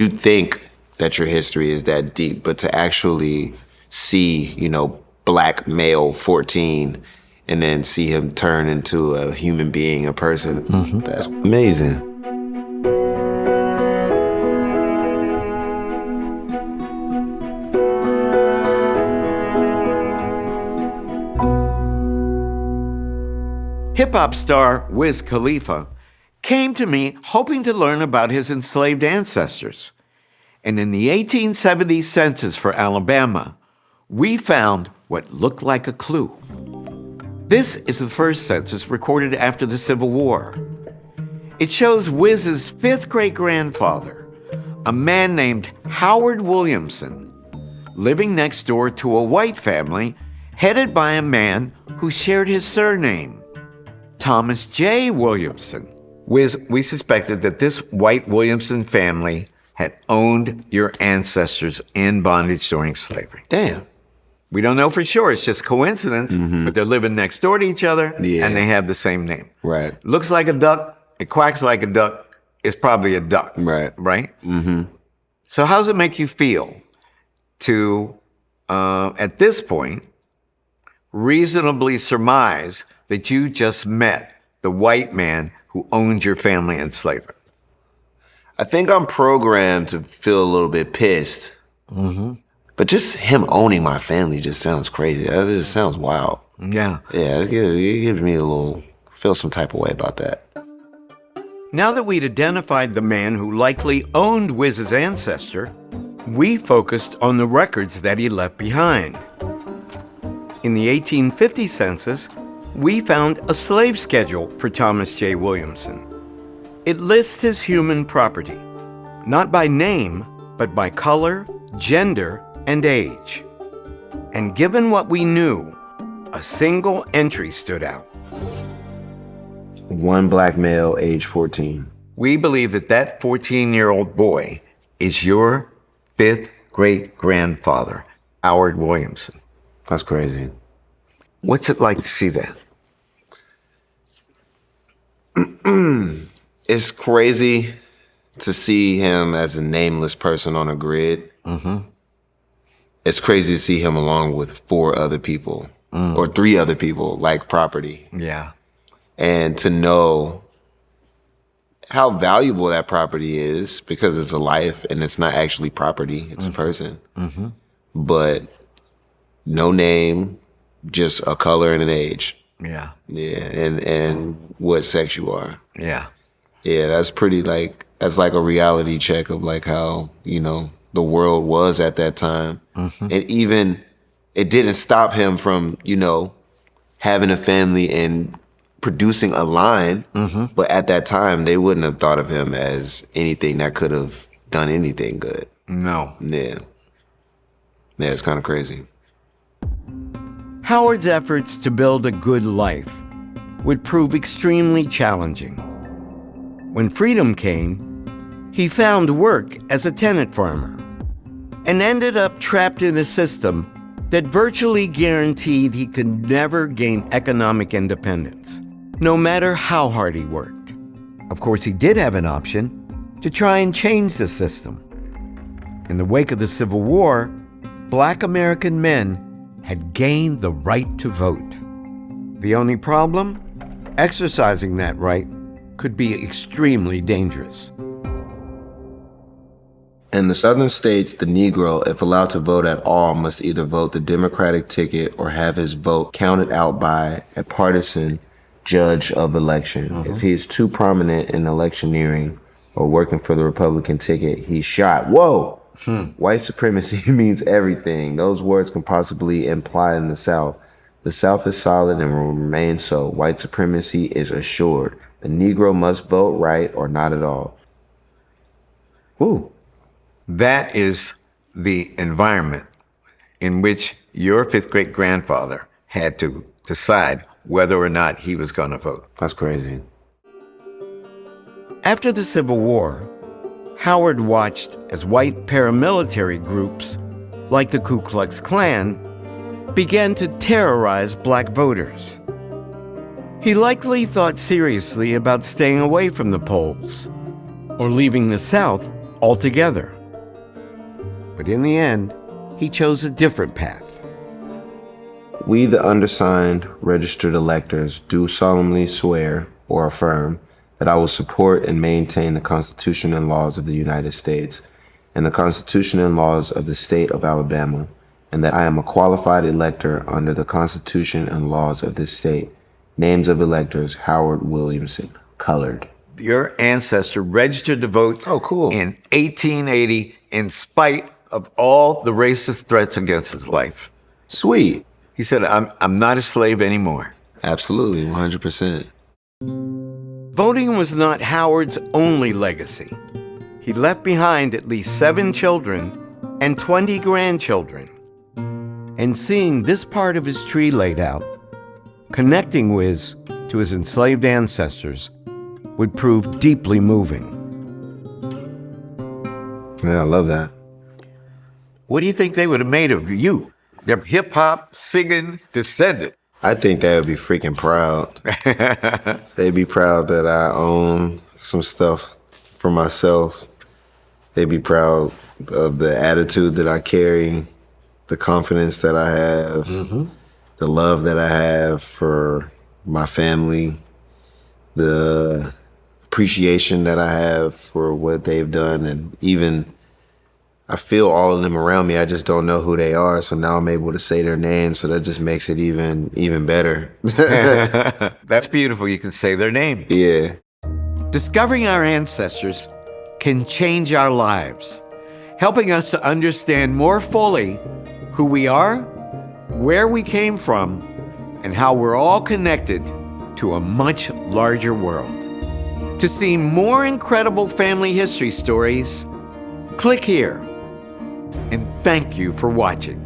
You think that your history is that deep, but to actually see, black male 14 and then see him turn into a human being, a person, that's amazing. Hip-hop star Wiz Khalifa came to me hoping to learn about his enslaved ancestors. And in the 1870 census for Alabama, we found what looked like a clue. This is the first census recorded after the Civil War. It shows Wiz's fifth great-grandfather, a man named Howard Williamson, living next door to a white family headed by a man who shared his surname, Thomas J. Williamson. Wiz, we suspected that this white Williamson family had owned your ancestors in bondage during slavery. Damn. We don't know for sure. It's just coincidence, but they're living next door to each other, Yeah. and they have the same name. Right. Looks like a duck. It quacks like a duck. It's probably a duck. Right. Right? Mm-hmm. So how does it make you feel to, at this point, reasonably surmise that you just met the white man who owned your family in slavery? I think I'm programmed to feel a little bit pissed. But just him owning my family just sounds crazy. That just sounds wild. Yeah. Yeah, it gives me feel some type of way about that. Now that we'd identified the man who likely owned Wiz's ancestor, we focused on the records that he left behind. In the 1850 census, we found a slave schedule for Thomas J. Williamson. It lists his human property, not by name, but by color, gender, and age. And given what we knew, a single entry stood out. One black male, age 14. We believe that 14-year-old boy is your fifth great-grandfather, Howard Williamson. That's crazy. What's it like to see that? It's crazy to see him as a nameless person on a grid. It's crazy to see him along with 4 other people or 3 other people like property. Yeah. And to know how valuable that property is because it's a life and it's not actually property, it's a person. But no name, just a color and an age. Yeah. Yeah, and what sex you are. Yeah. Yeah, that's pretty that's like a reality check of like how, the world was at that time. And even it didn't stop him from, having a family and producing a line. But at that time, they wouldn't have thought of him as anything that could have done anything good. No. Yeah. Yeah, it's kind of crazy. Howard's efforts to build a good life would prove extremely challenging. When freedom came, he found work as a tenant farmer and ended up trapped in a system that virtually guaranteed he could never gain economic independence, no matter how hard he worked. Of course, he did have an option to try and change the system. In the wake of the Civil War, Black American men had gained the right to vote. The only problem? Exercising that right could be extremely dangerous. In the southern states, the Negro, if allowed to vote at all, must either vote the Democratic ticket or have his vote counted out by a partisan judge of election. If he is too prominent in electioneering or working for the Republican ticket, he's shot. Whoa! White supremacy means everything. Those words can possibly imply in the South. The South is solid and will remain so. White supremacy is assured. The Negro must vote right or not at all. Woo. That is the environment in which your fifth great-grandfather had to decide whether or not he was going to vote. That's crazy. After the Civil War, Howard watched as white paramilitary groups, like the Ku Klux Klan, began to terrorize black voters. He likely thought seriously about staying away from the polls or leaving the South altogether. But in the end, he chose a different path. We, the undersigned registered electors, do solemnly swear or affirm that I will support and maintain the Constitution and laws of the United States and the Constitution and laws of the state of Alabama, and that I am a qualified elector under the Constitution and laws of this state. Names of electors: Howard Williamson, colored. Your ancestor registered to vote in 1880 in spite of all the racist threats against his life. Sweet. He said, I'm not a slave anymore. Absolutely, 100%. Voting was not Howard's only legacy. He left behind at least 7 children and 20 grandchildren. And seeing this part of his tree laid out, connecting Wiz to his enslaved ancestors would prove deeply moving. Yeah, I love that. What do you think they would have made of you? Their hip-hop singing descendant. I think they would be freaking proud. They'd be proud that I own some stuff for myself. They'd be proud of the attitude that I carry, the confidence that I have, the love that I have for my family, the appreciation that I have for what they've done. And even I feel all of them around me. I just don't know who they are. So now I'm able to say their names. So that just makes it even better. That's beautiful. You can say their name. Yeah. Discovering our ancestors can change our lives, helping us to understand more fully who we are, where we came from, and how we're all connected to a much larger world. To see more incredible family history stories, click here. And thank you for watching.